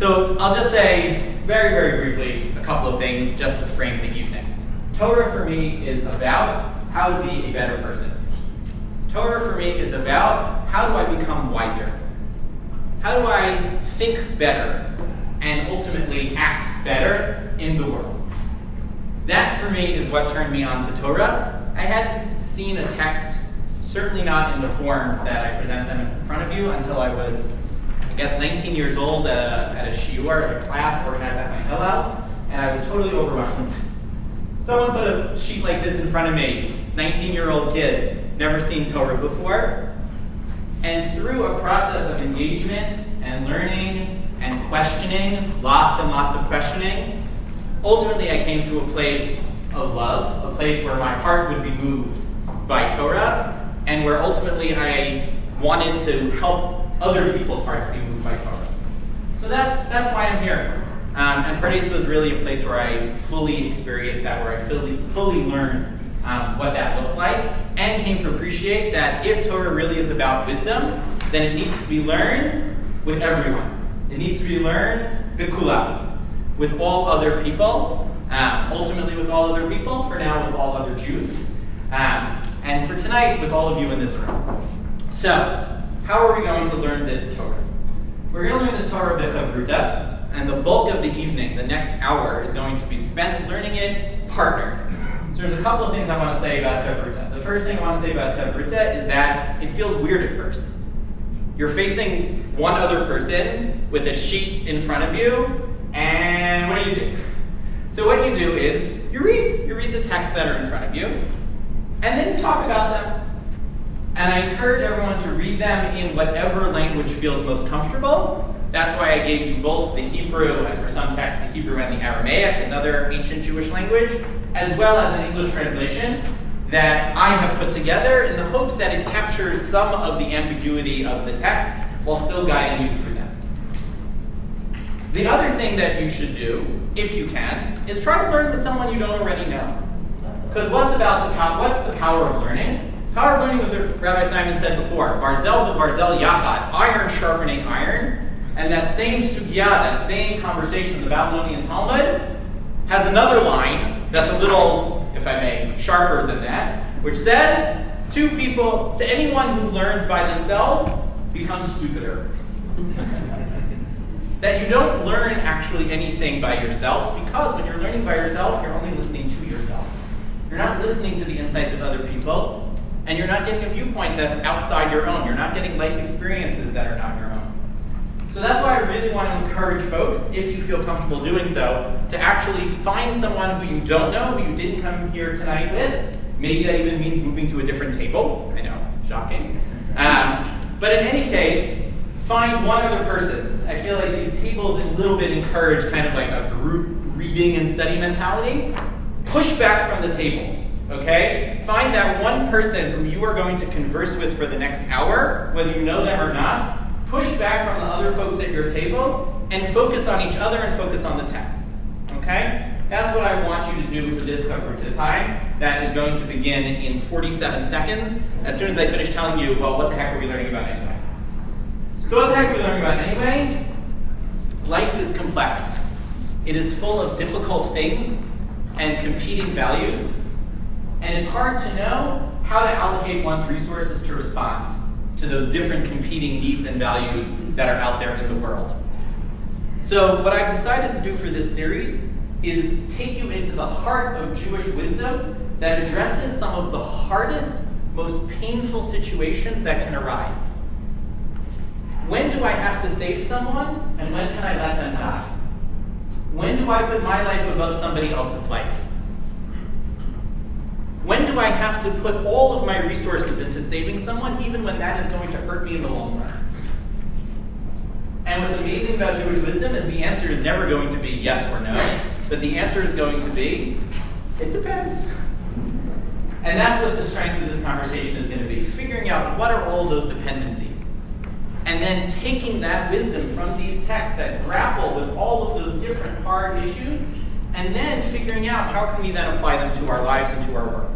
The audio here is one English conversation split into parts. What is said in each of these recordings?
So I'll just say very, very briefly a couple of things just to frame the evening. Torah for me is about how to be a better person. Torah for me is about how do I become wiser? How do I think better and ultimately act better in the world? That for me is what turned me on to Torah. I hadn't seen a text, certainly not in the forms that I present them in front of you, until I was, I guess, 19 years old at a shiur, a class organized at my Hillel, and I was totally overwhelmed. Someone put a sheet like this in front of me, 19-year-old kid, never seen Torah before, and through a process of engagement and learning and questioning, lots and lots of questioning, ultimately I came to a place of love, a place where my heart would be moved by Torah, and where ultimately I wanted to help other people's hearts be moved by Torah. So that's why I'm here. And Pardes was really a place where I fully experienced that, where I fully learned what that looked like, and came to appreciate that if Torah really is about wisdom, then it needs to be learned with everyone. It needs to be learned Kulam, with all other people, ultimately with all other people, for now with all other Jews, and for tonight with all of you in this room. So, how are we going to learn this Torah? We're going to learn this Torah b'chavruta, and the bulk of the evening, the next hour, is going to be spent learning it partnered. So there's a couple of things I want to say about chavruta. The first thing I want to say about chavruta is that it feels weird at first. You're facing one other person with a sheet in front of you, and what do? So what you do is you read the texts that are in front of you, and then you talk about them. And I encourage everyone to read them in whatever language feels most comfortable. That's why I gave you both the Hebrew, and for some texts, the Hebrew and the Aramaic, another ancient Jewish language, as well as an English translation that I have put together in the hopes that it captures some of the ambiguity of the text while still guiding you through them. The other thing that you should do, if you can, is try to learn with someone you don't already know. Because what's the power of learning? The power of learning was what Rabbi Simon said before, Barzel b'Barzel yachad, iron sharpening iron. And that same sugya, that same conversation in the Babylonian Talmud, has another line that's a little, if I may, sharper than that, which says, to anyone who learns by themselves becomes stupider. That you don't learn actually anything by yourself, because when you're learning by yourself, you're only listening to yourself. You're not listening to the insights of other people, and you're not getting a viewpoint that's outside your own. You're not getting life experiences that are not your own. So that's why I really want to encourage folks, if you feel comfortable doing so, to actually find someone who you don't know, who you didn't come here tonight with. Maybe that even means moving to a different table. I know, shocking. But in any case, find one other person. I feel like these tables a little bit encourage kind of like a group reading and study mentality. Push back from the tables, okay? Find that one person who you are going to converse with for the next hour, whether you know them or not. Push back from the other folks at your table and focus on each other and focus on the texts, okay? That's what I want you to do for this chavruta time. That is going to begin in 47 seconds, as soon as I finish telling you, well, what the heck are we learning about anyway? So what the heck are we learning about anyway? Life is complex. It is full of difficult things and competing values, and it's hard to know how to allocate one's resources to respond to those different competing needs and values that are out there in the world. So what I've decided to do for this series is take you into the heart of Jewish wisdom that addresses some of the hardest, most painful situations that can arise. When do I have to save someone, and when can I let them die? When do I put my life above somebody else's life? When do I have to put all of my resources into saving someone, even when that is going to hurt me in the long run? And what's amazing about Jewish wisdom is the answer is never going to be yes or no, but the answer is going to be, it depends. And that's what the strength of this conversation is going to be, figuring out what are all those dependencies, and then taking that wisdom from these texts that grapple with all of those different hard issues, and then figuring out how can we then apply them to our lives and to our world.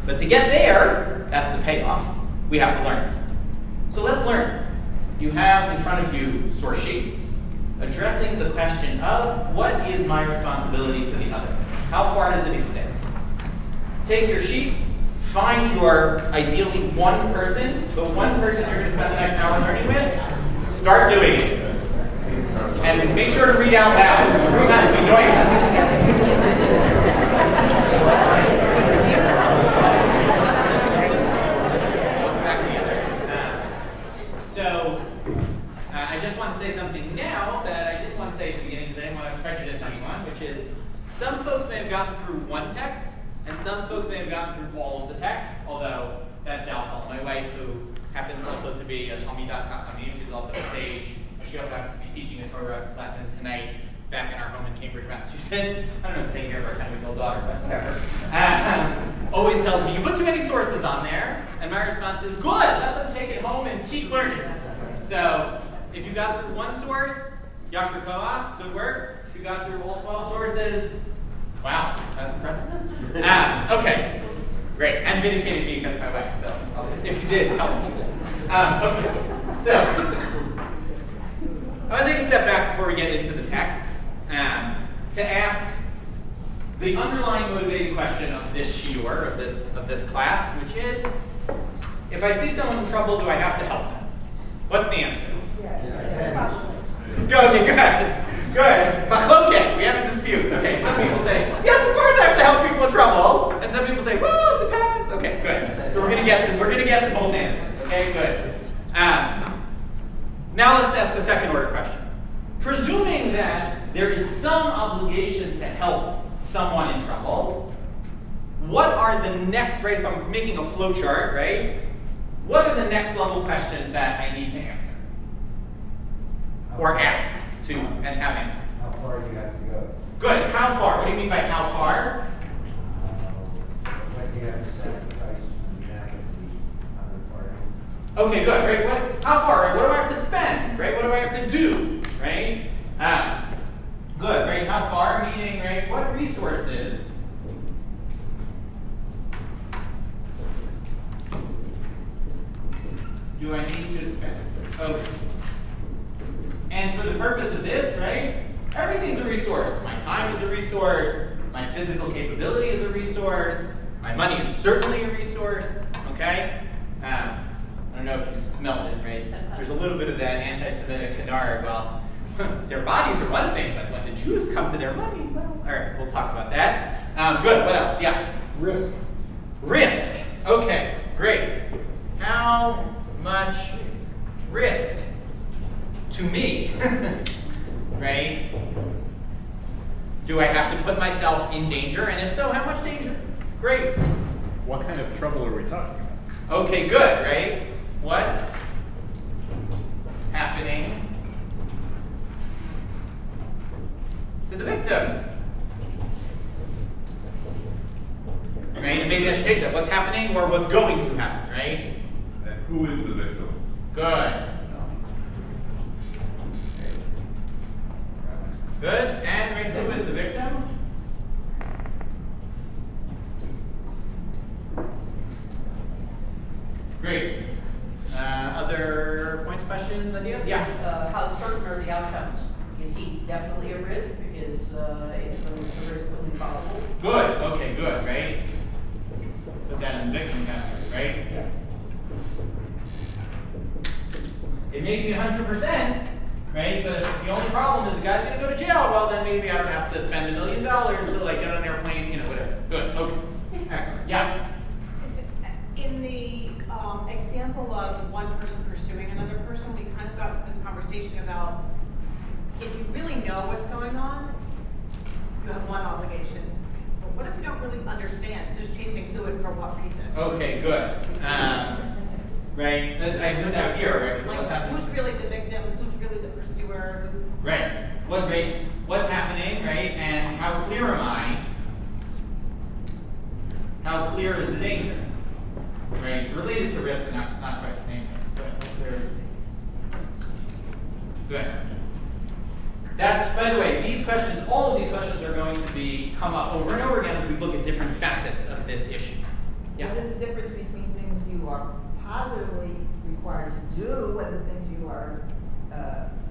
But to get there, that's the payoff, we have to learn. So let's learn. You have in front of you source sheets addressing addressing the question of what is my responsibility to the other? How far does it extend? Take your sheets, find your ideally one person, the one person you're going to spend the next hour learning with, start doing it. And make sure to read out loud. Everyone has to be noisy. I just want to say something now that I didn't want to say at the beginning because I didn't want to prejudice anyone, which is some folks may have gotten through one text, and some folks may have gotten through all of the texts, although that's doubtful. My wife, who happens also to be a Talmidat, she's also a sage. She also happens to be teaching a Torah lesson tonight back in our home in Cambridge, Massachusetts. I don't know if taking care of our 10-week-old daughter, but whatever. Always tells me, you put too many sources on there, and my response is, good, let them take it home and keep learning. So, if you got through one source, Yashar Koach, good work. If you got through all 12 sources, wow, that's impressive. Okay, great. And vindicated me because my wife, so if you did, tell me. Okay, so I want to take a step back before we get into the texts to ask the underlying motivating question of this shiur, of this class, which is, if I see someone in trouble, do I have to help them? What's the answer? Good, okay, good. Machloket, we have a dispute. Okay, some people say, yes, of course I have to help people in trouble. And some people say, well, it depends. Okay, good. So we're gonna get some both answers. Okay, good. Now let's ask a second order question. Presuming that there is some obligation to help someone in trouble, what are the next, right, if I'm making a flow chart, right, what are the next level questions that I need to answer? Or ask to and have answered? How far do you have to go? Good. How far? What do you mean by how far? What do you have to sacrifice on behalf of the other party? Okay, good. Right? How far? Right? What do I have to spend? Right? What do I have to do? Right? Good. Right? How far? Meaning, right? What resources do I need to spend? Okay. And for the purpose of this, right? Everything's a resource. My time is a resource. My physical capability is a resource. My money is certainly a resource. Okay? I don't know if you smelled it, right? There's a little bit of that anti-Semitic canard. Well, their bodies are one thing, but when the Jews come to their money, well, all right, we'll talk about that. Good. What else? Yeah. Risk. Risk. Okay. Great. How much risk to me? Right? Do I have to put myself in danger? And if so, how much danger? Great. What kind of trouble are we talking about? Okay, good, right? What's happening to the victim? Right? And maybe I should change that. What's happening or what's going to happen, right? And who is the victim? Good. Good. And right, who is the victim? Great. Other points, questions, ideas? Yeah. How certain are the outcomes? Is he definitely a risk? Is the risk only probable? Good. Okay, good, right? Put that in the victim category, right? Yeah. It may be 100%, right? But if the only problem is the guy's going to go to jail, well, then maybe I don't have to spend $1 million to like get on an airplane, whatever. Good. Okay. Excellent. Yeah. In the example of one person pursuing another person, we kind of got to this conversation about if you really know what's going on, you have one obligation. But what if you don't really understand who's chasing who and for what reason? Okay, good. Right. I heard that here, right? Like, who's really the victim? Who's really the pursuer? Right. What's happening, right? And how clear am I? How clear is the danger? Right? It's related to risk, but not quite the same thing. Good. That's, by the way, these questions, all of these questions are going to come up over and over again as we look at different facets of this issue. Yeah. What is the difference between things you are positively required to do and the things you are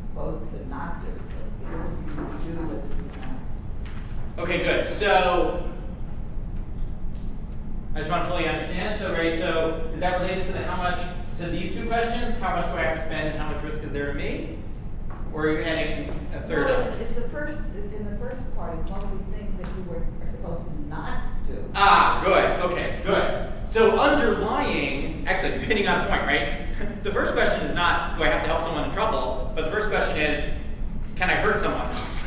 supposed to not do? So if you're Okay, good. So I just want to fully understand. So, right, so is that related to the how much, to these two questions? How much do I have to spend and how much risk is there to me? Or are you adding a third No, of? it's the first, in the first part, it's mostly things that you are supposed to not do. Ah, good. Okay, good. So underlying, excellent, you're hitting on a point, right? The first question is not, do I have to help someone in trouble? But the first question is, can I hurt someone else?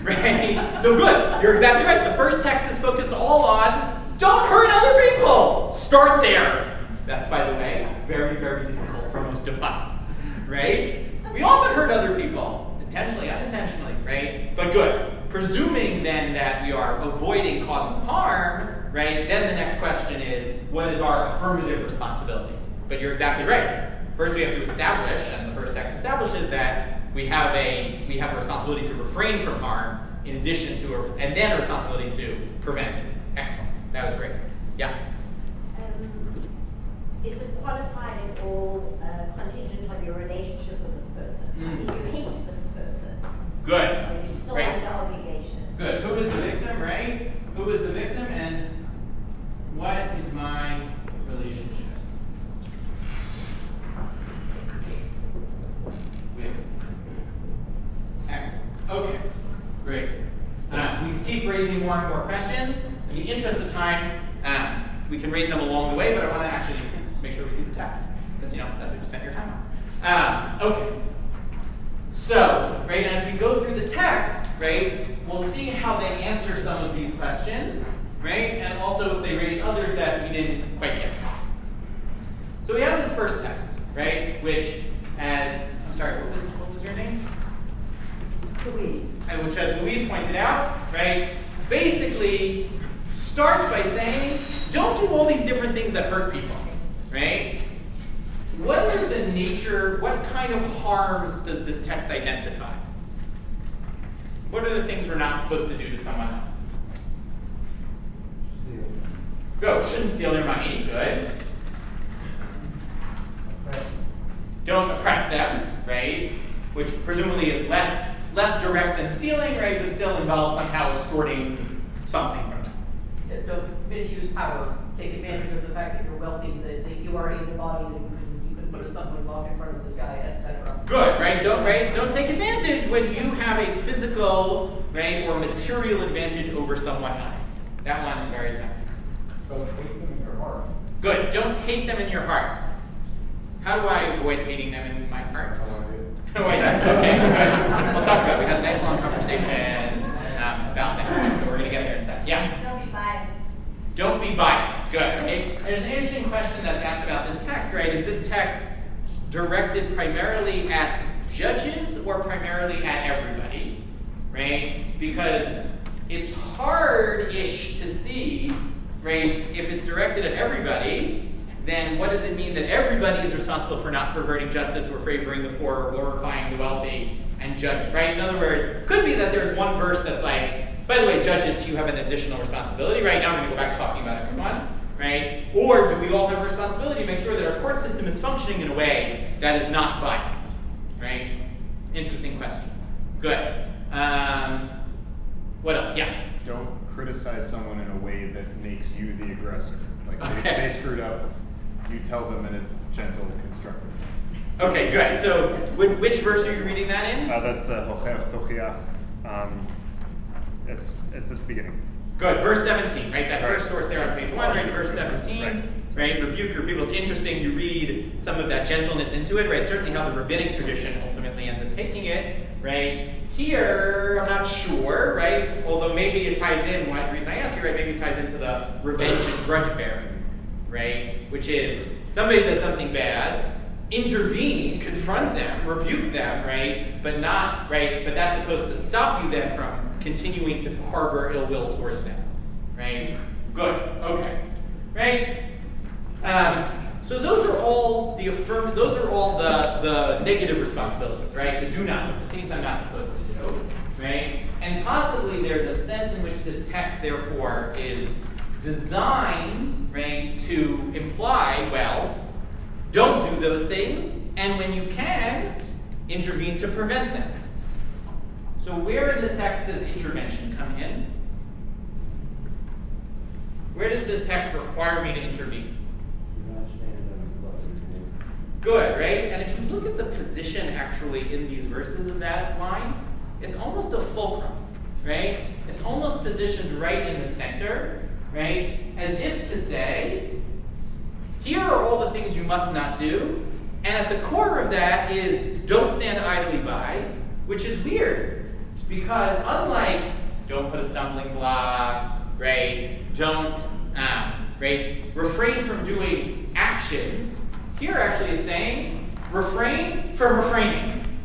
Right? So good, you're exactly right. The first text is focused all on, don't hurt other people. Start there. That's, by the way, very, very difficult for most of us, right? We often hurt other people, intentionally, unintentionally, right? But good. Presuming then that we are avoiding causing harm, right? Then the next question is, what is our affirmative responsibility? But you're exactly right. First we have to establish, and the first text establishes that we have a responsibility to refrain from harm in addition to, and then a responsibility to prevent it. Excellent. That was great. Yeah? Is it qualified at all contingent on your relationship with this person? If you hate this person, Good. you're still Right. under obligation. Good. Who is the victim, right? Who is the victim and what is my relationship with X? Okay, great. We can keep raising more and more questions. In the interest of time, we can raise them along the way, but I want to actually make sure we see the texts, because that's what you spent your time on. Okay. So, right, and as we go through the text, right, we'll see how they answer some of these questions, right, and also if they raise others that we didn't quite get to. So we have this first text, right, which, I'm sorry, what was your name? Louise. Which, as Louise pointed out, right, basically starts by saying, don't do all these different things that hurt people, right? What is the nature, what kind of harms does this text identify? What are the things we're not supposed to do to someone else? Steal. Go, shouldn't steal their money, good. Oppress. Don't oppress them, right? Which presumably is less direct than stealing, right? But still involves somehow extorting something from them. Don't misuse power. Take advantage of the fact that you're wealthy, that you are able-bodied, and you can put a stumbling block in front of this guy, etc. Good, right? Don't take advantage when you have a physical, right, or material advantage over someone else. That one is very tempting. Don't hate them in your heart. Good. Don't hate them in your heart. How do I avoid hating them in my heart? Oh, wait, okay, good. We'll talk about it. We had a nice long conversation about that, so we're going to get there in a second. Yeah? Don't be biased. Don't be biased. Good. Okay. There's an interesting question that's asked about this text, right? Is this text directed primarily at judges or primarily at everybody, right? Because it's hard-ish to see, right, if it's directed at everybody, then what does it mean that everybody is responsible for not perverting justice or favoring the poor or glorifying the wealthy and judging, right? In other words, it could be that there's one verse that's like, by the way, judges, you have an additional responsibility, right? Now we're going to go back to talking about everyone, right? Or do we all have a responsibility to make sure that our court system is functioning in a way that is not biased, right? Interesting question. Good. What else? Yeah? Don't criticize someone in a way that makes you the aggressor. Like Okay. they screwed up, you tell them in a gentle, constructive way. Okay, good. So which verse are you reading that in? That's the Hochef Tochiach. It's at the beginning. Good, verse 17, right? That Right. first source there on page 1, right? Verse 17, right? Rebuke your people. It's interesting you read some of that gentleness into it, right? Certainly how the rabbinic tradition ultimately ends up taking it, right? Here, I'm not sure, right? Although maybe it ties in, the reason I asked you, right? Maybe it ties into the revenge and grudge bearing, right? Which is, somebody does something bad, intervene, confront them, rebuke them, right? But not, right? But that's supposed to stop you then from continuing to harbor ill will towards them, right? Good. Okay. Right. So those are all the negative responsibilities, right? The do nots, the things I'm not supposed to do, right? And possibly there's a sense in which this text, therefore, is designed, right, to imply, well, don't do those things, and when you can, intervene to prevent them. So where in this text does intervention come in? Where does this text require me to intervene? Do not stand on the brother's name. Good, right? And if you look at the position actually in these verses of that line, it's almost a fulcrum, right? It's almost positioned right in the center, right? As if to say, here are all the things you must not do, and at the core of that is don't stand idly by, which is weird, because unlike don't put a stumbling block, right? Don't, right? Refrain from doing actions. Here actually it's saying refrain from refraining,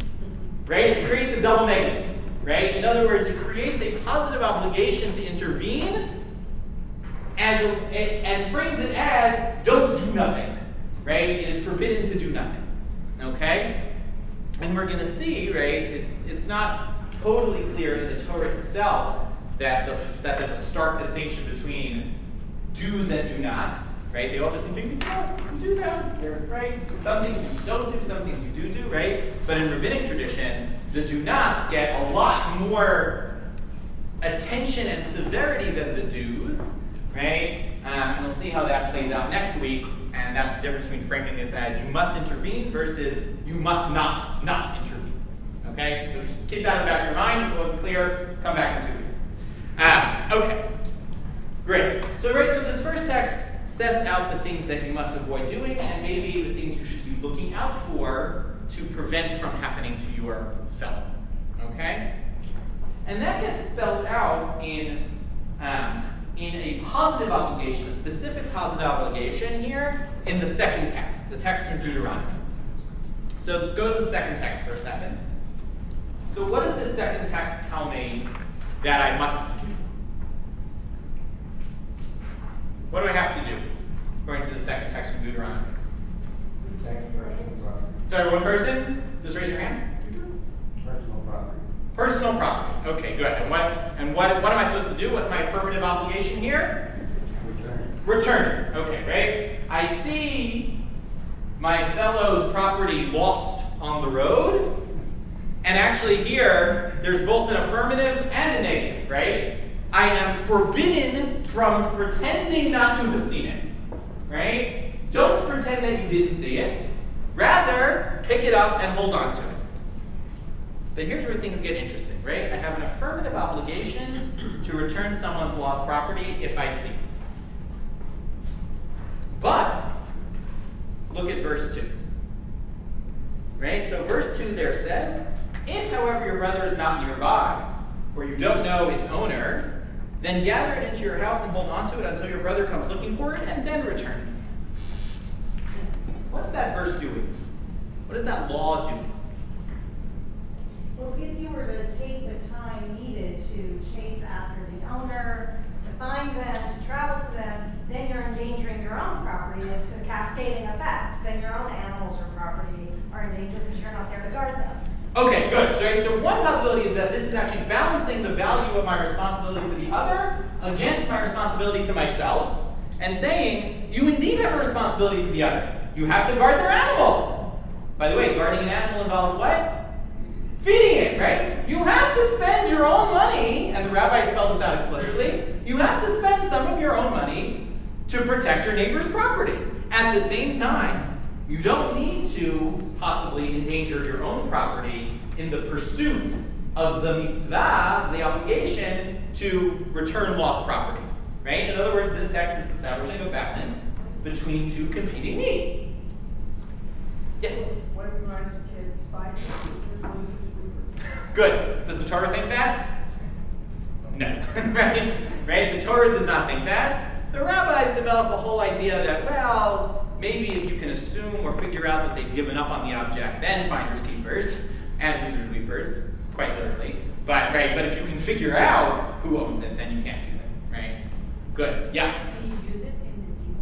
right? It creates a double negative, right? In other words, it creates a positive obligation to intervene and frames it as don't do nothing, right? It is forbidden to do nothing, okay? And we're going to see, right? It's not totally clear in the Torah itself that there's a stark distinction between do's and do nots, right? They all just seem to be, you do that, right? Some things you don't do, some things you do, right? But in rabbinic tradition, the do nots get a lot more attention and severity than the do's, right? And we'll see how that plays out next week, and that's the difference between framing this as you must intervene versus you must not intervene, okay? So just keep that in the back of your mind. If it wasn't clear, come back in 2 weeks. Okay, great. So this first text sets out the things that you must avoid doing, and maybe the things you should be looking out for to prevent from happening to your fellow, okay? And that gets spelled out in a positive obligation, a specific positive obligation here in the second text, the text from Deuteronomy. So go to the second text for a second. So what does this second text tell me that I must do? What do I have to do, according to the second text from Deuteronomy? Protect personal property. Sorry, one person? Just raise your hand. Personal property. Personal property. Okay, good. And what am I supposed to do? What's my affirmative obligation here? Return it. Okay, right? I see my fellow's property lost on the road, and actually here, there's both an affirmative and a negative, right? I am forbidden from pretending not to have seen it, right? Don't pretend that you didn't see it. Rather, pick it up and hold on to it. But here's where things get interesting, right? I have an affirmative obligation to return someone's lost property if I see it. But, look at verse 2. Right? So verse 2 there says, if, however, your brother is not nearby, or you don't know its owner, then gather it into your house and hold on to it until your brother comes looking for it, and then return it. What's that verse doing? What is that law doing? Well, if you were to take the time needed to chase after the owner, to find them, to travel to them, then you're endangering your own property. It's a cascading effect. Then your own animals or property are in danger because you're not there to guard them. Okay, good. So one possibility is that this is actually balancing the value of my responsibility to the other against my responsibility to myself, and saying, you indeed have a responsibility to the other. You have to guard their animal. By the way, guarding an animal involves what? Feeding it, right? You have to spend your own money, and the rabbi spelled this out explicitly, you have to spend some of your own money to protect your neighbor's property. At the same time, you don't need to possibly endanger your own property in the pursuit of the mitzvah, the obligation to return lost property, right? In other words, this text is establishing a balance between two competing needs. Yes? What if you run into kids fighting? Good. Does the Torah think that? No. Right? The Torah does not think that. The rabbis develop a whole idea that, well, maybe if you can assume or figure out that they've given up on the object, then finders keepers and losers weepers, quite literally. But if you can figure out who owns it, then you can't do that, right? Good. Yeah. Can you use it in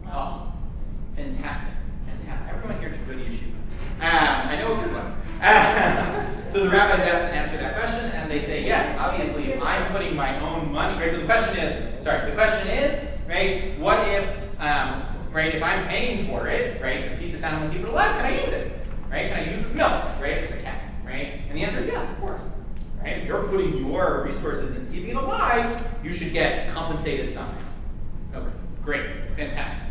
the D1? Oh, fantastic. Everyone here should go to yeshiva. I know a good one. So the rabbis asked to answer that question, and they say, yes, obviously, if I'm putting my own money, right? So the question is, right, what if, if I'm paying for it, right, to feed this animal and keep it alive, can I use it? Right? Can I use its milk? Right? If I can, right? And the answer is yes, of course. Right? If you're putting your resources into keeping it alive, you should get compensated somehow. Great, fantastic.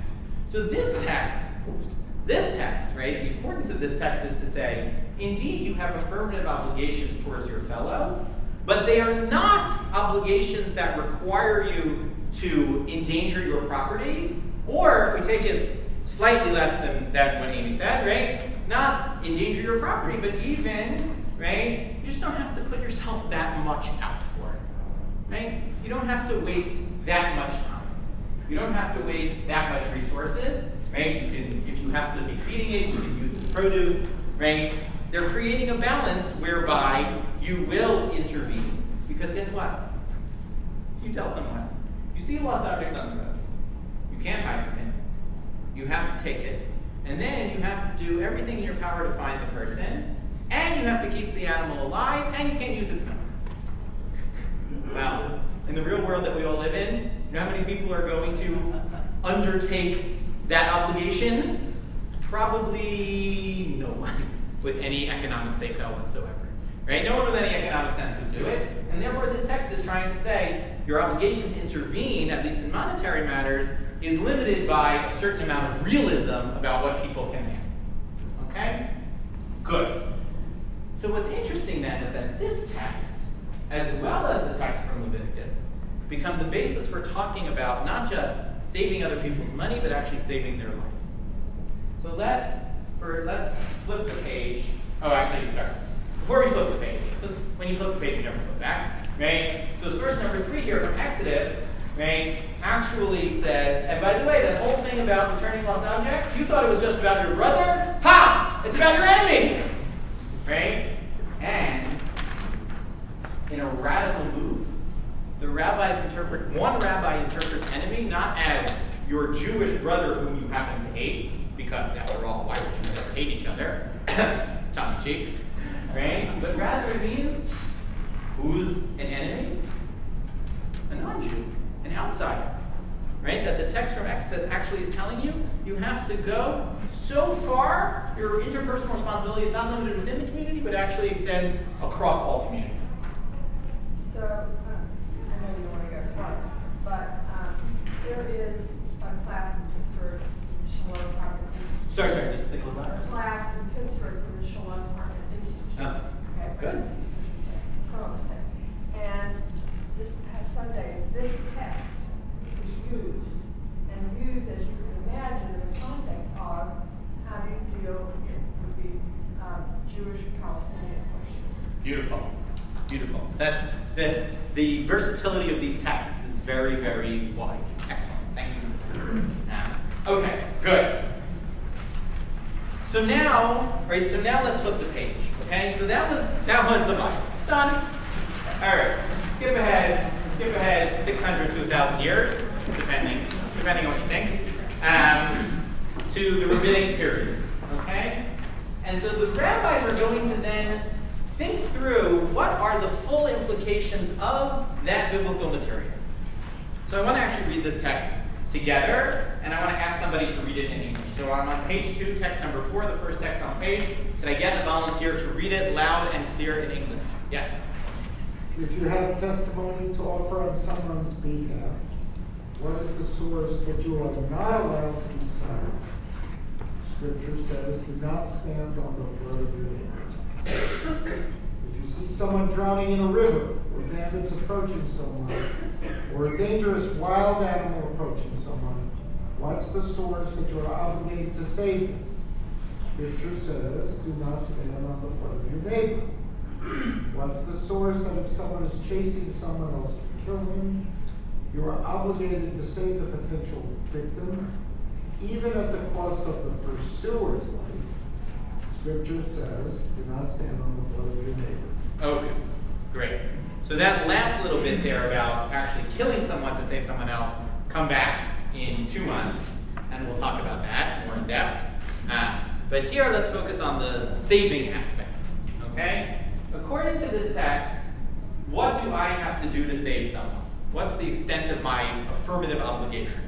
So this text, right, the importance of this text is to say, indeed you have affirmative obligations towards your fellow, but they are not obligations that require you to endanger your property, or if we take it slightly less than what Amy said, right, not endanger your property, but even, right, you just don't have to put yourself that much out for it, right? You don't have to waste that much time. You don't have to waste that much resources, right? You can, if you have to be feeding it, you can use its produce, right? They're creating a balance whereby you will intervene, because guess what? You tell someone, you see a lost object on the road, you can't hide from it, you have to take it, and then you have to do everything in your power to find the person, and you have to keep the animal alive, and you can't use its milk. Well, in the real world that we all live in, you know how many people are going to undertake that obligation? Probably no one with any economic say-so whatsoever. Right? No one with any economic sense would do it. And therefore this text is trying to say your obligation to intervene, at least in monetary matters, is limited by a certain amount of realism about what people can handle. Okay? Good. So what's interesting then is that this text, as well as the text from Leviticus, become the basis for talking about not just saving other people's money, but actually saving their lives. So let's flip the page. Oh, actually, sorry. Before we flip the page, because when you flip the page, you never flip back, right? So source number 3 here from Exodus, right, actually says, and by the way, that whole thing about returning lost objects, you thought it was just about your brother? Ha! It's about your enemy! Right? And in a radical move, one rabbi interprets enemy not as your Jewish brother whom you happen to hate, because after all, why would you ever hate each other? Tongue in cheek, right? But rather it means who's an enemy? A non-Jew, an outsider, right? That the text from Exodus actually is telling you, you have to go so far, your interpersonal responsibility is not limited within the community, but actually extends across all communities. So, I know you don't want to go far, but there is a class in Pittsburgh, Shalom Partner Institute. Sorry, just sing a little louder. A class in Pittsburgh for the Shalom Partner Institute. Oh, okay. good. Some of it. And this past Sunday, this text was used, and used, as you can imagine, in the context of how do you deal with the Jewish-Palestinian question. Beautiful. Beautiful. That's the versatility of these texts is very, very wide. Excellent. Thank you. Okay, good. So now let's flip the page. Okay, so that was the Bible. Done. All right. Skip ahead 600 to 1,000 years, depending on what you think, to the rabbinic period. Okay, and so the rabbis are going to then think through what are the full implications of that biblical material. So I want to actually read this text together, and I want to ask somebody to read it in English. So I'm on page 2, text number 4, the first text on the page. Can I get a volunteer to read it loud and clear in English? Yes. If you have testimony to offer on someone's behalf, what is the source that you are not allowed to be silent? Scripture says, do not stand on the blood of your neighbor. If you see someone drowning in a river, or bandits approaching someone, or a dangerous wild animal approaching someone, what's the source that you are obligated to save them? Scripture says, do not stand on the blood of your neighbor. What's the source that if someone is chasing someone else to kill him, you are obligated to save the potential victim, even at the cost of the pursuer's life? Scripture says, do not stand on the blood of your neighbor. Okay, great. So that last little bit there about actually killing someone to save someone else, come back in 2 months, and we'll talk about that more in depth. But here, let's focus on the saving aspect, okay? According to this text, what do I have to do to save someone? What's the extent of my affirmative obligation?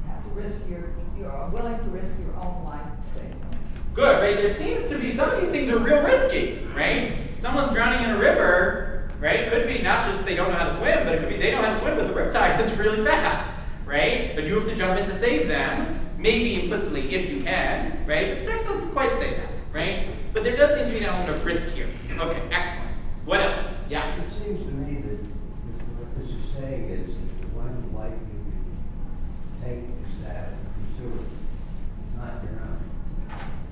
You have to risk you are willing to risk your own life to save someone. Good, right? There seems to be some of these things are real risky, right? Someone's drowning in a river, right? Could be not just they don't know how to swim, but it could be they know how to swim, but the riptide is really fast, right? But you have to jump in to save them, maybe implicitly if you can, right? But the text doesn't quite say that, right? But there does seem to be an element of risk here. Okay, excellent. What else? Yeah? It seems to me that what this is saying is that the one life you can take is that of the pursuer, not your own.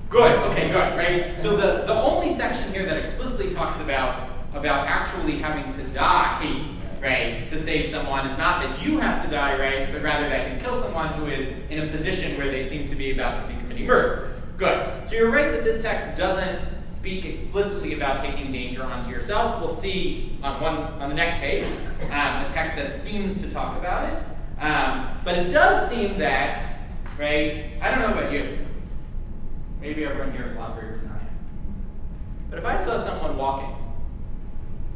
Good, okay, good, right? So the only section here that explicitly talks about actually having to die, right, to save someone is not that you have to die, right, but rather that you kill someone who is in a position where they seem to be about to be committing murder. Good. So you're right that this text doesn't speak explicitly about taking danger onto yourself. We'll see on the next page a text that seems to talk about it. But it does seem that, right, I don't know about you. Maybe everyone here is a lot braver than I am. But if I saw someone walking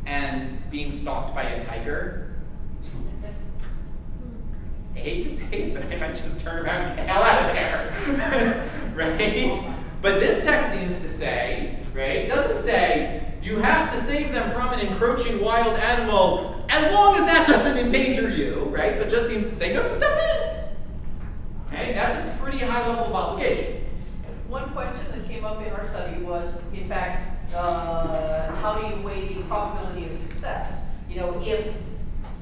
and being stalked by a tiger, I hate to say it, but I might just turn around and get the hell out of there. Right? But this text seems to say, right, it doesn't say you have to save them from an encroaching wild animal as long as that doesn't endanger you, right? But just seems to say you have to step in. Okay? That's a pretty high level of obligation. One question that came up in our study was, in fact, how do you weigh the probability of success? You know, if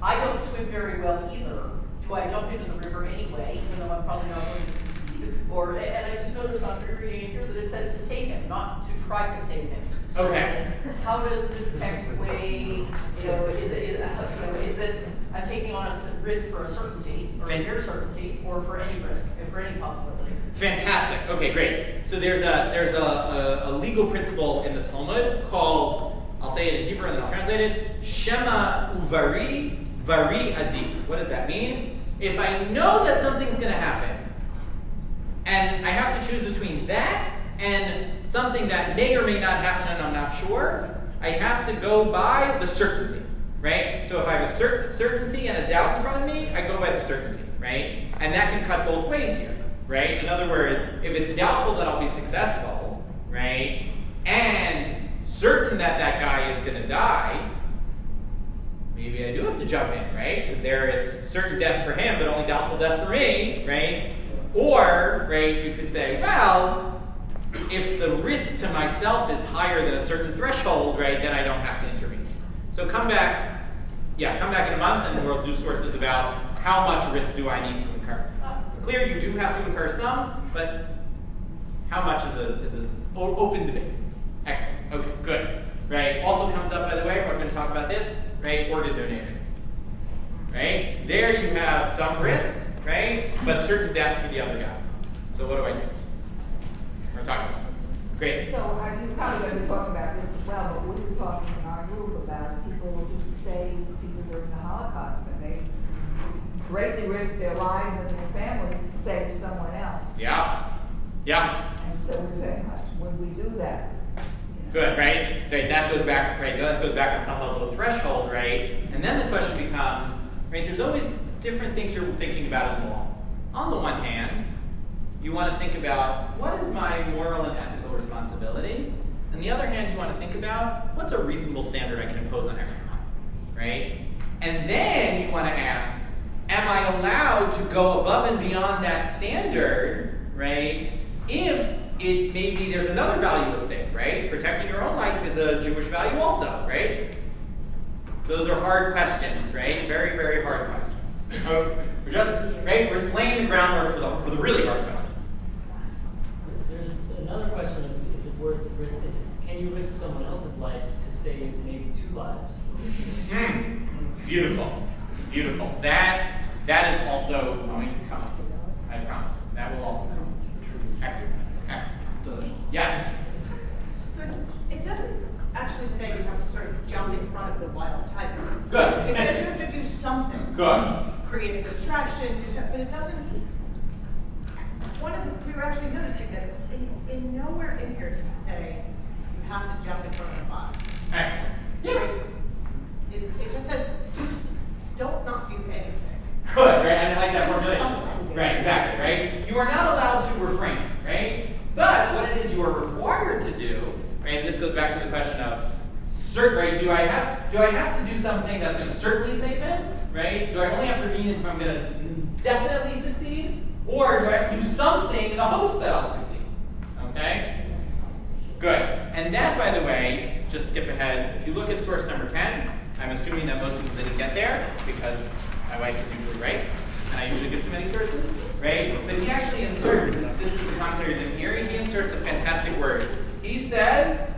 I don't swim very well either, do I jump into the river anyway, even though I'm probably not going to succeed? Or, and I just noticed on reading it here that it says to save him, not to try to save him. So Okay. how does this text weigh, is this, I'm taking on a risk for a certainty, or a near certainty, or for any risk, and for any possibility? Fantastic. Okay, great. So there's a legal principle in the Talmud called, I'll say it in Hebrew and then I'll translate it, Shema uvari vari adif. What does that mean? If I know that something's going to happen, and I have to choose between that and something that may or may not happen and I'm not sure, I have to go by the certainty, right? So if I have a certainty and a doubt in front of me, I go by the certainty, right? And that can cut both ways here, right? In other words, if it's doubtful that I'll be successful, right, and certain that that guy is going to die, maybe I do have to jump in, right? Because there it's certain death for him, but only doubtful death for me, right? Or, right, you could say, well, if the risk to myself is higher than a certain threshold, right, then I don't have to intervene. So come back in a month and we'll do sources about how much risk do I need to incur. It's clear you do have to incur some, but how much is an open debate. Excellent. Okay, good. Right. Also comes up, by the way, we're going to talk about this, right? Organ donation. Right? There you have some risk, right? But certain death for the other guy. So what do I do? We're talking about it. Great. So you're probably going to talk about this as well, but we were talking in our group about people who saved people during the Holocaust, and they greatly risked their lives and their families to save someone else. Yeah. Yeah. And so we're saying, when we do that, good, right? That goes back, right? That goes back on some level of threshold, right? And then the question becomes, right? There's always different things you're thinking about in law. On the one hand, you want to think about what is my moral and ethical responsibility. On the other hand, you want to think about what's a reasonable standard I can impose on everyone, right? And then you want to ask, am I allowed to go above and beyond that standard, right? If it maybe there's another value at stake, right? Protecting your own life is a Jewish value also, right? Those are hard questions, right? Very, very hard questions. So we're just laying the groundwork for the really hard questions. There's another question of, is it worth, can you risk someone else's life to save maybe 2 lives? Beautiful, beautiful. That is also going to come. I promise. That will also come. Excellent, excellent, delicious. Yes? So it doesn't actually say you have to sort of jump in front of the wild tiger. Good. It says you have to do something. Good. Create a distraction, do something, but it doesn't. We were actually noticing that in nowhere in here does it say you have to jump in front of the bus. Excellent. Yeah. It just says don't not do anything. Good, right? And I like that formulation. Right, exactly, right? You are not allowed to refrain, right? But what it is you are required to do, right? And this goes back to the question of right? Do I have to do something that's going to certainly save him, right? Do I only have to intervene if I'm going to definitely succeed, or do I have to do something in the hopes that I'll succeed? Okay, good. And that, by the way, just skip ahead. If you look at source number 10, I'm assuming that most people didn't get there because my wife is usually right, and I usually give too many sources, right? But he actually inserts, this is the commentary that here, he inserts a fantastic word. He says,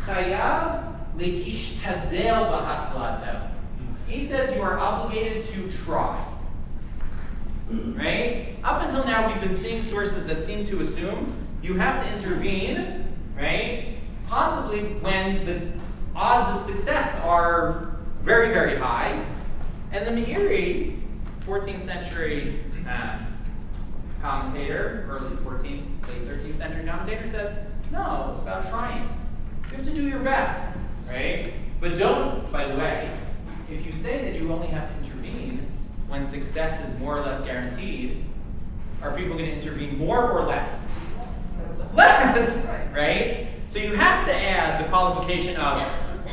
chayav lehishtadel b'hatzlato. He says you are obligated to try, right? Up until now, we've been seeing sources that seem to assume you have to intervene, right? Possibly when the odds of success are very, very high. And the Meiri, 14th century commentator, early 14th, late 13th century commentator says, no, it's about trying. You have to do your best, right? But don't, by the way, if you say that you only have to intervene when success is more or less guaranteed, are people going to intervene more or less? Less, right? So you have to add the qualification of,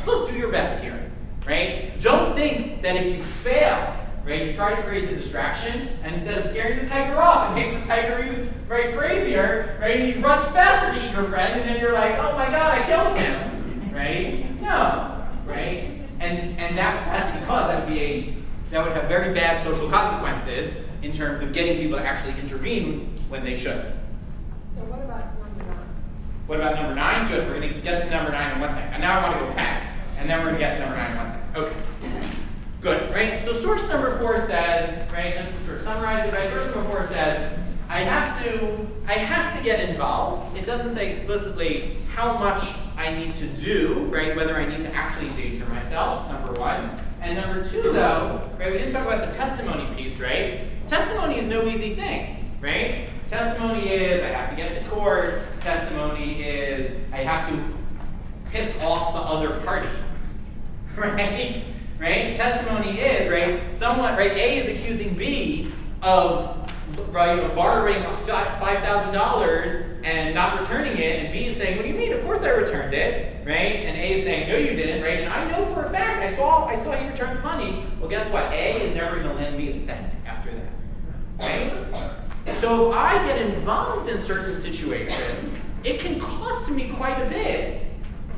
look, do your best here, right? Don't think that if you fail, right, you try to create the distraction, and instead of scaring the tiger off, it makes the tiger even crazier, right? And he runs faster to eat your friend, and then you're like, oh my God, I killed him, right? No, right? And that's because that would have very bad social consequences in terms of getting people to actually intervene when they should. So what about number 9? What about number 9? Good, we're going to get to number 9 in 1 second. And now I want to go back, and then we're going to get to number 9 in 1 second. Okay. Good, right? So source number 4 says, right, just to sort of summarize it, right? Source number 4 says, I have to get involved. It doesn't say explicitly how much I need to do, right? Whether I need to actually endanger myself, number 1. And number 2, though, right, we didn't talk about the testimony piece, right? Testimony is no easy thing, right? Testimony is I have to get to court. Testimony is I have to piss off the other party, right? Right? Testimony is, right, someone, right, A is accusing B of, right, of borrowing $5,000 and not returning it, and B is saying, what do you mean? Of course I returned it, right? And A is saying, no, you didn't, right? And I know for a fact, I saw you return the money. Well, guess what? A is never going to lend me a cent after that, right? So if I get involved in certain situations, it can cost me quite a bit.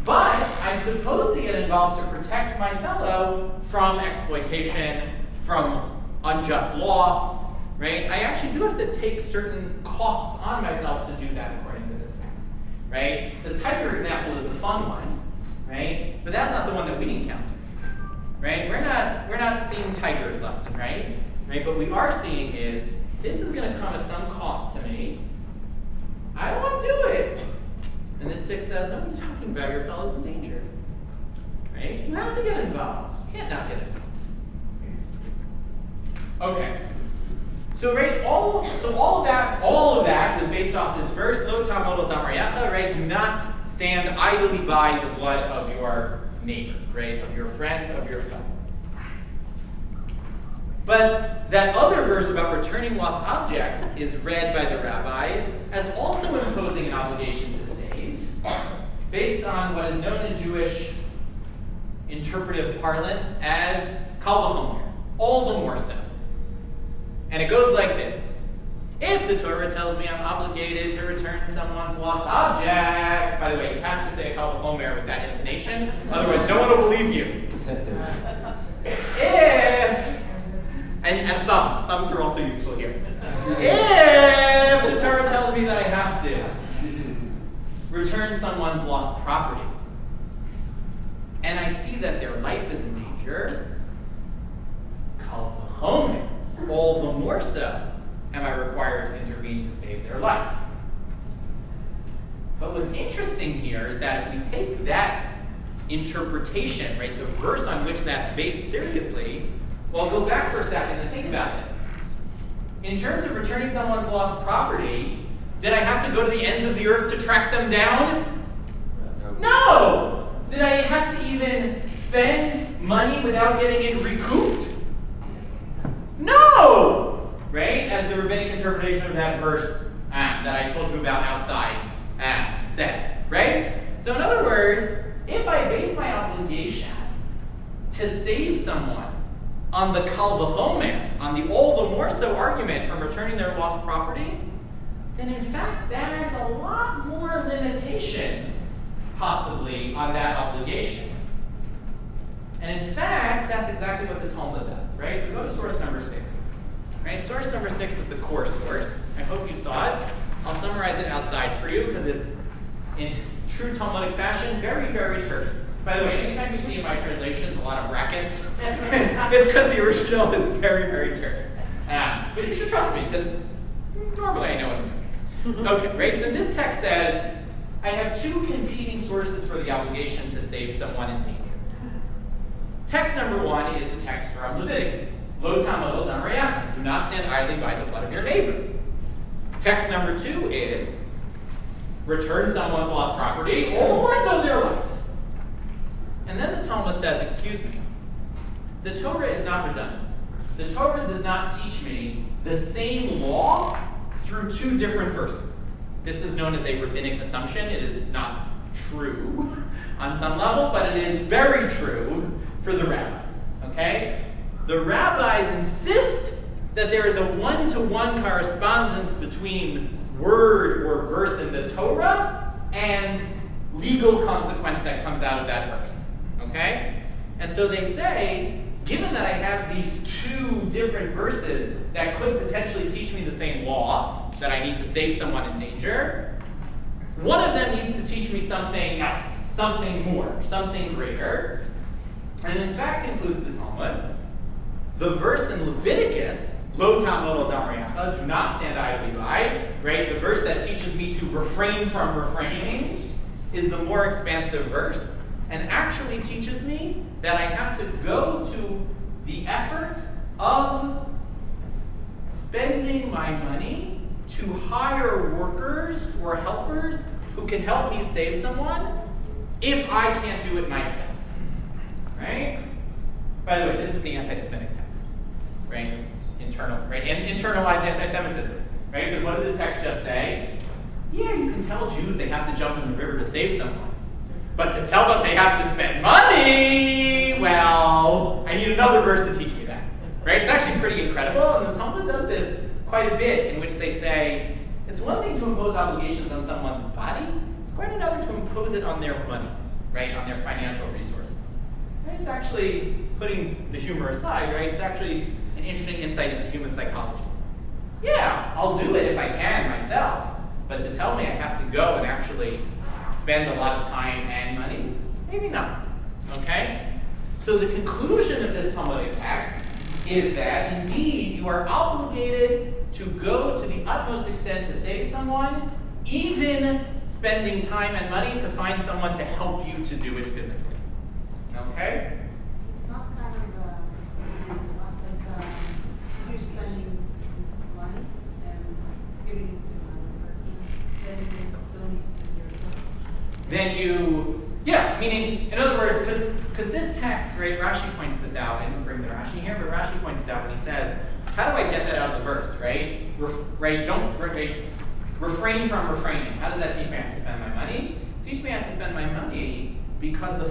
But I'm supposed to get involved to protect my fellow from exploitation, from unjust loss, right? I actually do have to take certain costs on myself to do that according to this text, right? The tiger example is the fun one, right? But that's not the one that we encounter, right? We're not seeing tigers left and right? But we are seeing is this is going to come at some cost to me. I don't want to do it. And this text says, no, you're talking about your fellow's in danger. Right? You have to get involved. You can't not get involved. Okay. So right, all of that was based off this verse, Lo tamod al dam, right? Do not stand idly by the blood of your neighbor, right? Of your friend, of your fellow. But that other verse about returning lost objects is read by the rabbis as also imposing an obligation to save, based on what is known in Jewish interpretive parlance as kal v'chomer, all the more so. And it goes like this. If the Torah tells me I'm obligated to return someone's lost object, by the way, you have to say a kal v'chomer with that intonation, otherwise no one will believe you. And thumbs are also useful here. If the Torah tells me that I have to return someone's lost property, and I see that their life is in danger, kal v'chomer, all the more so am I required to intervene to save their life. But what's interesting here is that if we take that interpretation, right, the verse on which that's based seriously, well, go back for a second and think about this. In terms of returning someone's lost property, did I have to go to the ends of the earth to track them down? No! Did I have to even spend money without getting it recouped? No! Right? As the rabbinic interpretation of that verse that I told you about outside says. Right? So in other words, if I base my obligation to save someone on the kal v'chomer, on the all the more so argument from returning their lost property, then in fact there's a lot more limitations possibly on that obligation. And in fact, that's exactly what the Talmud does, right? So go to source number 6. Right? Source number 6 is the core source. I hope you saw it. I'll summarize it outside for you because it's, in true Talmudic fashion, very, very terse. By the way, anytime you see in my translations a lot of brackets, it's because the original is very, very terse. But you should trust me because normally I know what I'm doing. Okay, right? So this text says, I have 2 competing sources for the obligation to save someone in danger. Text number 1 is the text from Leviticus. Lo tamod al dam re'acha. Do not stand idly by the blood of your neighbor. Text number 2 is return someone's lost property, or more so their life. And then the Talmud says, excuse me, the Torah is not redundant. The Torah does not teach me the same law through 2 different verses. This is known as a rabbinic assumption. It is not true on some level, but it is very true for the rabbis. Okay? The rabbis insist that there is a one-to-one correspondence between word or verse in the Torah and legal consequence that comes out of that verse. Okay? And so they say, given that I have these 2 different verses that could potentially teach me the same law, that I need to save someone in danger, one of them needs to teach me something else, something more, something greater. And in fact, concludes the Talmud, the verse in Leviticus, Lo tamod al dam re'acha, do not stand idly by, right? The verse that teaches me to refrain from refraining is the more expansive verse, and actually teaches me that I have to go to the effort of spending my money to hire workers or helpers who can help me save someone if I can't do it myself. Right? By the way, this is the anti-Semitic text, right? And internalized anti-Semitism, right? Because what did this text just say? Yeah, you can tell Jews they have to jump in the river to save someone. But to tell them they have to spend money, well, I need another verse to teach me that, right? It's actually pretty incredible, and the Talmud does this quite a bit, in which they say, it's one thing to impose obligations on someone's body, it's quite another to impose it on their money, right? On their financial resources. Right? It's actually, putting the humor aside, right? It's actually an interesting insight into human psychology. Yeah, I'll do it if I can myself, but to tell me I have to go and actually spend a lot of time and money, maybe not. Okay? So the conclusion of this Talmudic text is that indeed you are obligated to go to the utmost extent to save someone, even spending time and money to find someone to help you to do it physically. Okay? It's not kind of like you're spending money and giving it to another person, then you don't need to Then you, yeah, meaning, in other words, because this text, right, Rashi points this out. I didn't bring the Rashi here, but Rashi points it out when he says, how do I get that out of the verse, right? Refrain from refraining. How does that teach me I have to spend my money? Teach me I have to spend my money because the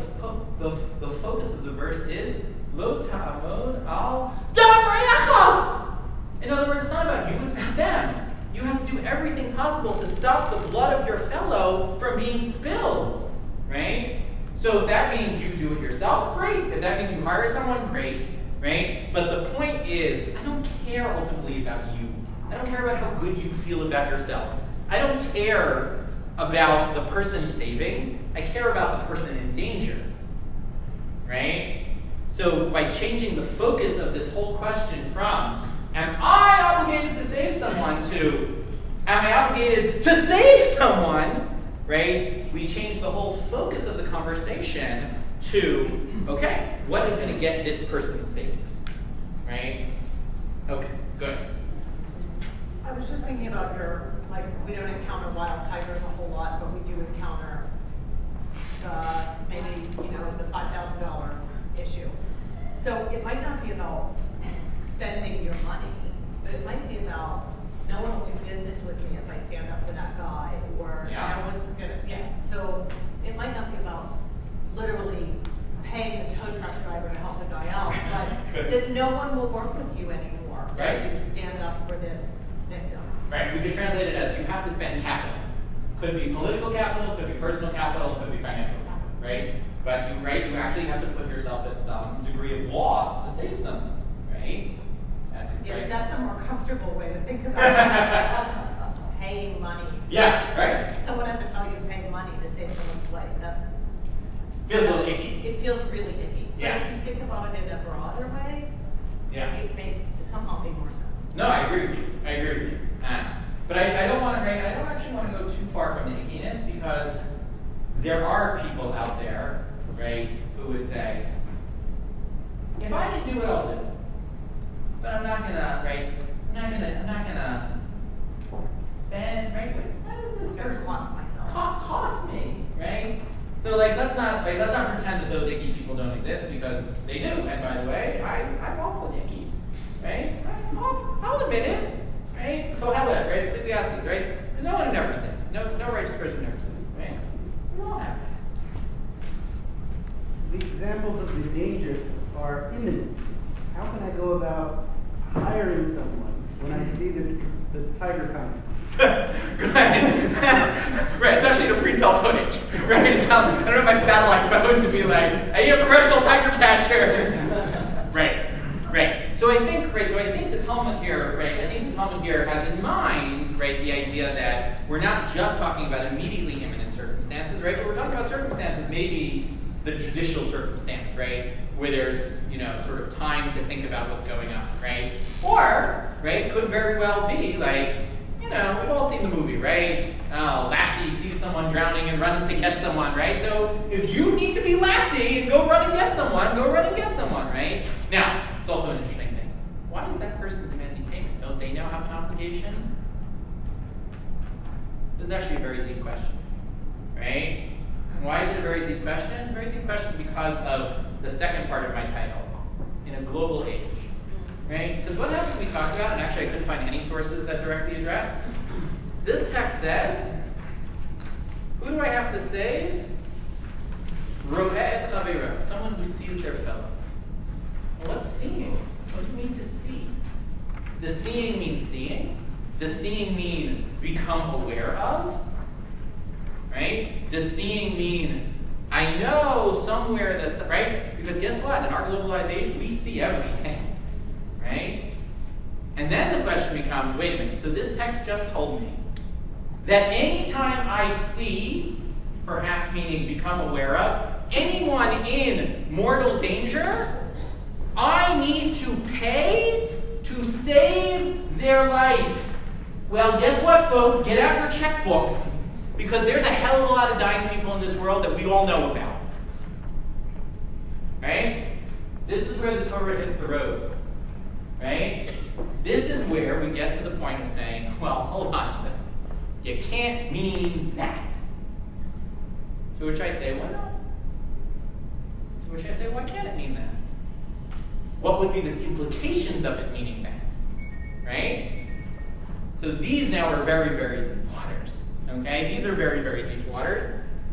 focus of the verse is Lo ta'amod al dam re'acha. In other words, it's not about you, it's about them. You have to do everything possible to stop the blood of your fellow from being spilled, right? So if that means you do it yourself, great. If that means you hire someone, great, right? But the point is, I don't care ultimately about you. I don't care about how good you feel about yourself. I don't care about the person saving. I care about the person in danger, right? So by changing the focus of this whole question from, am I obligated to save someone, to, am I obligated to save someone, right? We change the whole focus of the conversation to, okay, what is going to get this person saved, right? Okay, good. I was just thinking about we don't encounter wild tigers a whole lot, but we do encounter maybe, the $5,000 issue. So it might not be about spending your money, but it might be about no one will do business with me if I stand up for that guy, or no one's gonna, So it might not be about literally paying the tow truck driver to help the guy out, but that no one will work with you anymore. Right. If you stand up for this victim. Right, we could translate it as you have to spend capital. Could be political capital, could be personal capital, could be financial capital, right? But you actually have to put yourself at some degree of loss to save someone, right? That's a more comfortable way to think about it. Paying money. Yeah, right. Someone has to tell you to pay money to save someone's life. Feels a little icky. It feels really icky. Yeah. But if you think about it in a broader way, it somehow make more sense. No, I agree with you. But I don't actually want to go too far from the ickiness, because there are people out there, right, who would say, if I can do it, I'll do it. But I'm not gonna spend, right? What does this Cost myself. cost me, right? So let's not pretend that those icky people don't exist, because they do. And by the way, I'm also icky, right? I'll admit it, right? Kohelet, right? Ecclesiastes, right? No one who never sins. No righteous person never sins, right? We all have that. The examples of the danger are imminent. How can I go about hiring someone when I see the tiger coming? Good. Right, especially the pre-cell footage. Right? I don't have my satellite phone to be like, I need a professional tiger catcher. Right. So I think the Talmud here, right? I think the Talmud here has in mind, right, the idea that we're not just talking about immediately imminent circumstances, right? But we're talking about circumstances, maybe the judicial circumstance, right? Where there's, sort of time to think about what's going on, right? Or, right, could very well be like, we've all seen the movie, right? Lassie sees someone drowning and runs to get someone, right? So if you need to be Lassie and go run and get someone, right? Now, it's also an interesting thing. Why is that person demanding payment? Don't they now have an obligation? This is actually a very deep question, right? And why is it a very deep question? It's a very deep question because of the second part of my title, in a global age. Right? Because what happened we talked about, and actually I couldn't find any sources that directly addressed. This text says, who do I have to save? Ro'eh et chaveiro, someone who sees their fellow. Well, what's seeing? What do you mean to see? Does seeing mean seeing? Does seeing mean become aware of? Right? Does seeing mean I know somewhere that's, right? Because guess what? In our globalized age, we see everything. Right? And then the question becomes, wait a minute, so this text just told me that anytime I see, perhaps meaning become aware of, anyone in mortal danger, I need to pay to save their life. Well, guess what, folks? Get out your checkbooks, because there's a hell of a lot of dying people in this world that we all know about. Right? This is where the Torah hits the road. Right? This is where we get to the point of saying, well, hold on a second. You can't mean that. To which I say, why not? To which I say, why can't it mean that? What would be the implications of it meaning that? Right? So these now are very, very deep waters. Okay? These are very, very deep waters.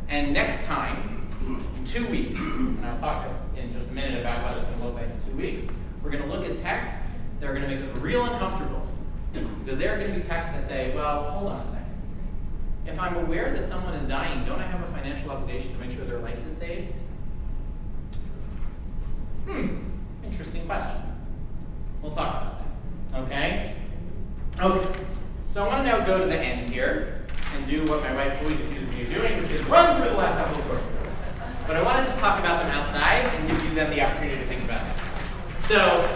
And next time, in 2 weeks, and I'll talk in just a minute about what it's going to look like in 2 weeks, we're going to look at texts that are going to make us real uncomfortable. Because there are going to be texts that say, well, hold on a second. If I'm aware that someone is dying, don't I have a financial obligation to make sure their life is saved? Interesting question. We'll talk about that. Okay? Okay. So I want to now go to the end here and do what my wife always accuses me of doing, which is run through the last couple of sources. But I want to just talk about them outside and give you then the opportunity to think about it. So,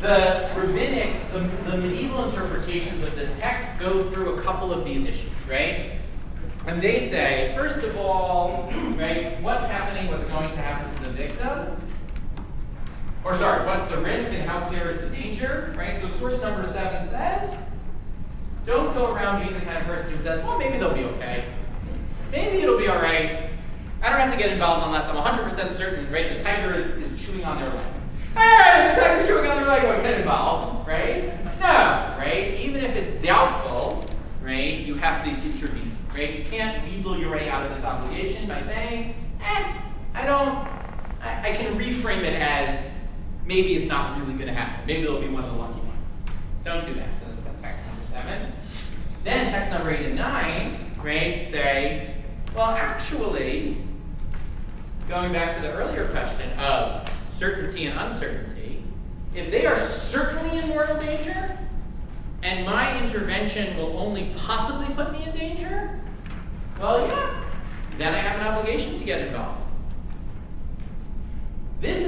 the rabbinic, the medieval interpretations of this text go through a couple of these issues, right? And they say, first of all, right, what's happening, what's going to happen to the victim? Or sorry, what's the risk and how clear is the danger, right? So source number 7 says, don't go around being the kind of person who says, well, maybe they'll be okay. Maybe it'll be all right. I don't have to get involved unless I'm 100% certain, right? The tiger is chewing on their leg. Hey, the tiger's chewing on their leg, well, get involved, right? No, right? Even if it's doubtful, right, you have to intervene. right? You can't weasel your way out of this obligation by saying, I can reframe it as maybe it's not really going to happen. Maybe it'll be one of the lucky ones. Don't do that. So this is text number 7. Then text number 8 and 9, right, say, well, actually, going back to the earlier question of certainty and uncertainty, if they are certainly in mortal danger, and my intervention will only possibly put me in danger, well, yeah, then I have an obligation to get involved. This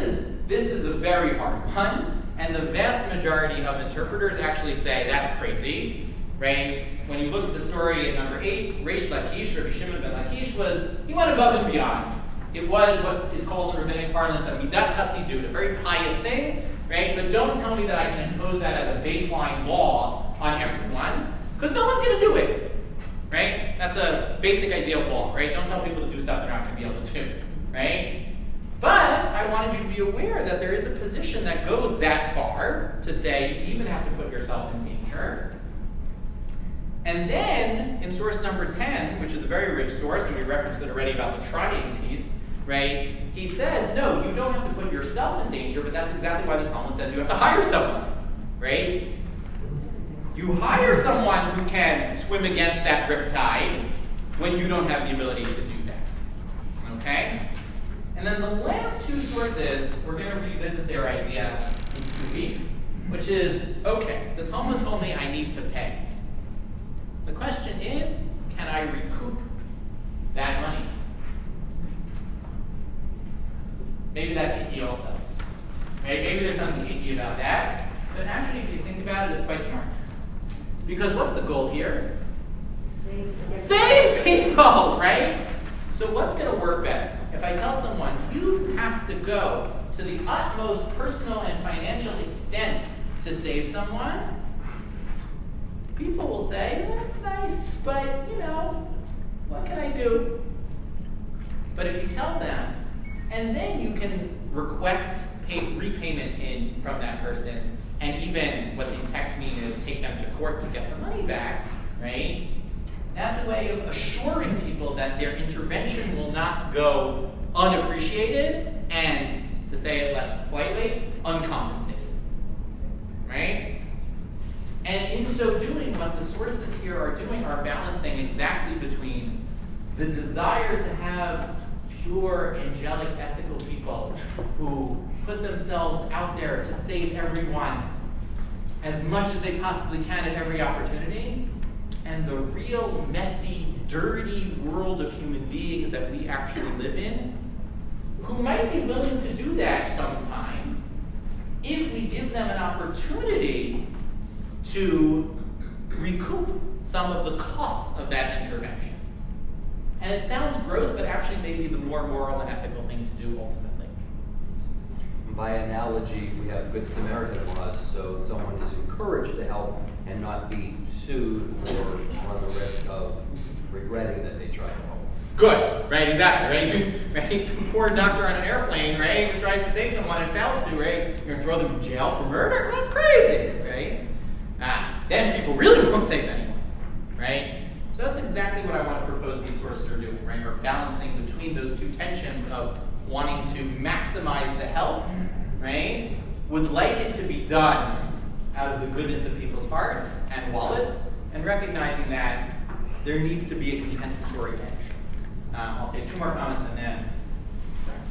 is a very hard one, and the vast majority of interpreters actually say that's crazy, right? When you look at the story in number 8, Reish Lakish, Rabbi Shimon ben Lakish, he went above and beyond. It was what is called in rabbinic parlance a midat chasidut, a very pious thing, right? But don't tell me that I can impose that as a baseline law on everyone, because no one's going to do it, right? That's a basic idea of law, right? Don't tell people to do stuff they're not going to be able to do, right? But I wanted you to be aware that there is a position that goes that far to say you even have to put yourself in danger. And then, in source number 10, which is a very rich source, and we referenced it already about the trying piece, right? He said, no, you don't have to put yourself in danger, but that's exactly why the Talmud says you have to hire someone, right? You hire someone who can swim against that riptide when you don't have the ability to do that, okay? And then the last two sources, we're going to revisit their idea in 2 weeks, which is, okay, the Talmud told me I need to pay. The question is, can I recoup that money? Maybe that's icky also. Right? Maybe there's something icky about that. But actually, if you think about it, it's quite smart. Because what's the goal here? Save people, right? So what's going to work better? If I tell someone, you have to go to the utmost personal and financial extent to save someone, people will say, that's nice, but, what can I do? But if you tell them, and then you can request repayment from that person, and even what these texts mean is take them to court to get the money back, right? That's a way of assuring people that their intervention will not go unappreciated and, to say it less politely, uncompensated, right? And in so doing, what the sources here are doing are balancing exactly between the desire to have pure, angelic, ethical people who put themselves out there to save everyone as much as they possibly can at every opportunity, and the real messy, dirty world of human beings that we actually live in, who might be willing to do that sometimes if we give them an opportunity to recoup some of the costs of that intervention. And it sounds gross, but actually maybe the more moral and ethical thing to do ultimately. By analogy, we have Good Samaritan laws, so someone is encouraged to help and not be sued or run the risk of regretting that they tried to help. Good, right, exactly, right? The poor doctor on an airplane, right, who tries to save someone and fails to, right? You're going to throw them in jail for murder? That's crazy, right? Then people really won't save anyone, right? So that's exactly what I want to propose these sources are doing, right? We're balancing between those two tensions of wanting to maximize the help, right? Would like it to be done out of the goodness of people's hearts and wallets, and recognizing that there needs to be a compensatory edge. I'll take 2 more comments and then.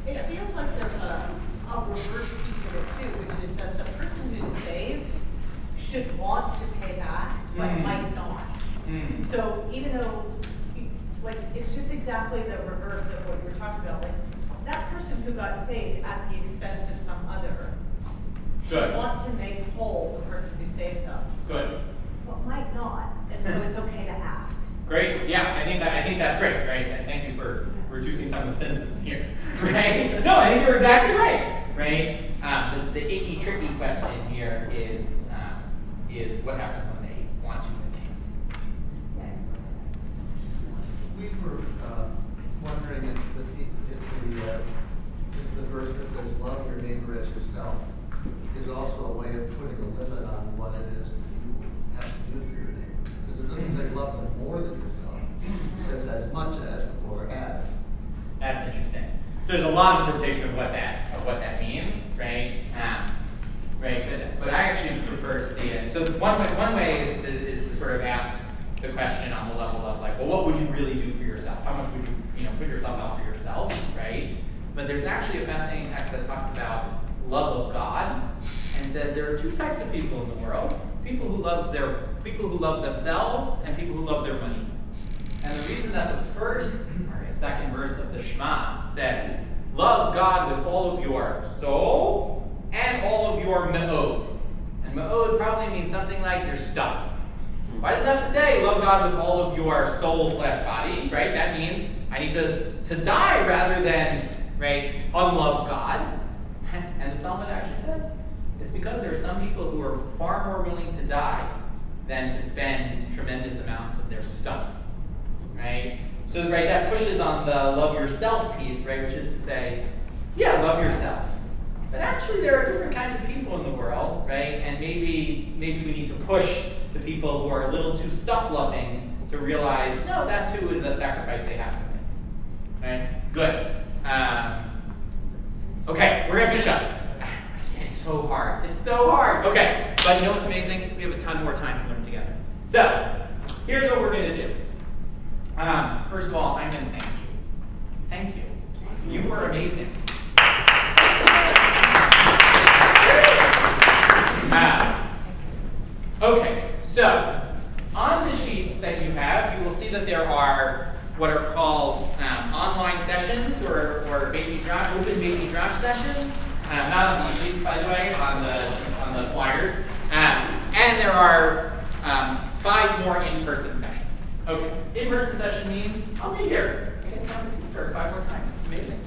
It feels like there's a reverse piece of it too, which is that the person who's saved should want to pay back, but might not. So even though, it's just exactly the reverse of what you were talking about. Like, that person who got saved at the expense of some other should want to make whole the person who saved them. Good. But might not, and so it's okay to ask. Great. Yeah, I think that's great. Right. And thank you for reducing some of the cynicism here. Right. No, I think you're exactly right. Right. The icky, tricky question here is what happens when they want to repent. We were wondering if the verse that says "love your neighbor as yourself" is also a way of putting a limit on what it is that you have to do for your neighbor. Because it doesn't say love them more than yourself. It says as much as or as. That's interesting. So there's a lot of interpretation of what that means, right? Right. But I actually prefer to see it. So one way is to sort of ask the question on the level of like, well, what would you really do for yourself? How much would you put yourself out for yourself, right? But there's actually a fascinating text that talks about love of God and says there are two types of people in the world: people who love themselves and people who love their money. And the reason that the second verse of the Shema says, love God with all of your soul and all of your me'od. And me'od probably means something like your stuff. Why does it have to say love God with all of your soul/body, right? That means I need to die rather than, right, unlove God. And the Talmud actually says it's because there are some people who are far more willing to die than to spend tremendous amounts of their stuff, right? So, right, that pushes on the love yourself piece, right, which is to say, yeah, love yourself. But actually there are different kinds of people in the world, right? And maybe we need to push the people who are a little too stuff-loving to realize, no, that too is a sacrifice they have to make. Right? Good. Okay, we're gonna finish up. It's so hard. It's so hard. Okay, but you know what's amazing? We have a ton more time to learn together. So, here's what we're gonna do. First of all, I'm gonna thank you. Thank you. You were amazing. Okay, so on the sheets that you have, you will see that there are what are called online sessions or Beit Midrash, open Beit Midrash sessions. Not on the sheets, by the way, on the flyers. And there are 5 more in-person sessions. Okay, in-person session means I'll be here. I get to come to Pittsburgh 5 more times. It's amazing.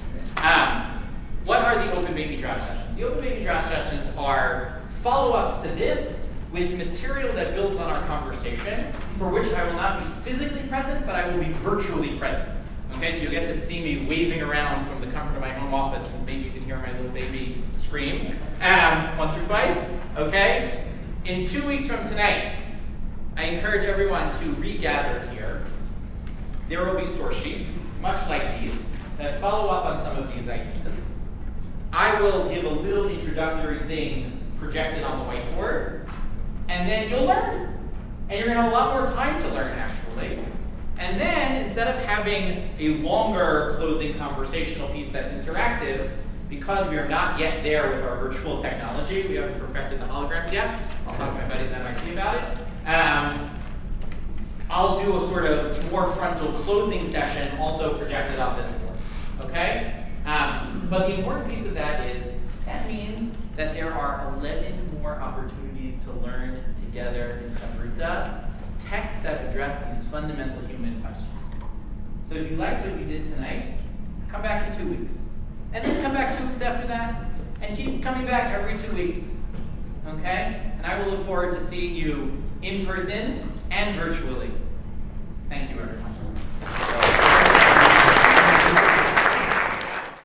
What are the open Beit Midrash sessions? The open Beit Midrash sessions are follow-ups to this with material that builds on our conversation, for which I will not be physically present, but I will be virtually present. Okay, so you'll get to see me waving around from the comfort of my home office, and maybe you can hear my little baby scream once or twice. Okay? In 2 weeks from tonight, I encourage everyone to regather here. There will be source sheets, much like these, that follow up on some of these ideas. I will give a little introductory thing projected on the whiteboard, and then you'll learn. And you're going to have a lot more time to learn, actually. And then, instead of having a longer closing conversational piece that's interactive, because we are not yet there with our virtual technology, we haven't perfected the holograms yet. I'll talk to my buddies at MIT about it. I'll do a sort of more frontal closing session, also projected on this board. Okay? But the important piece of that is, that means that there are 11 more opportunities to learn together in Chavruta, texts that address these fundamental human questions. So if you like what you did tonight, come back in 2 weeks. And then come back 2 weeks after that, and keep coming back every 2 weeks. Okay? And I will look forward to seeing you in person and virtually. Thank you, everyone.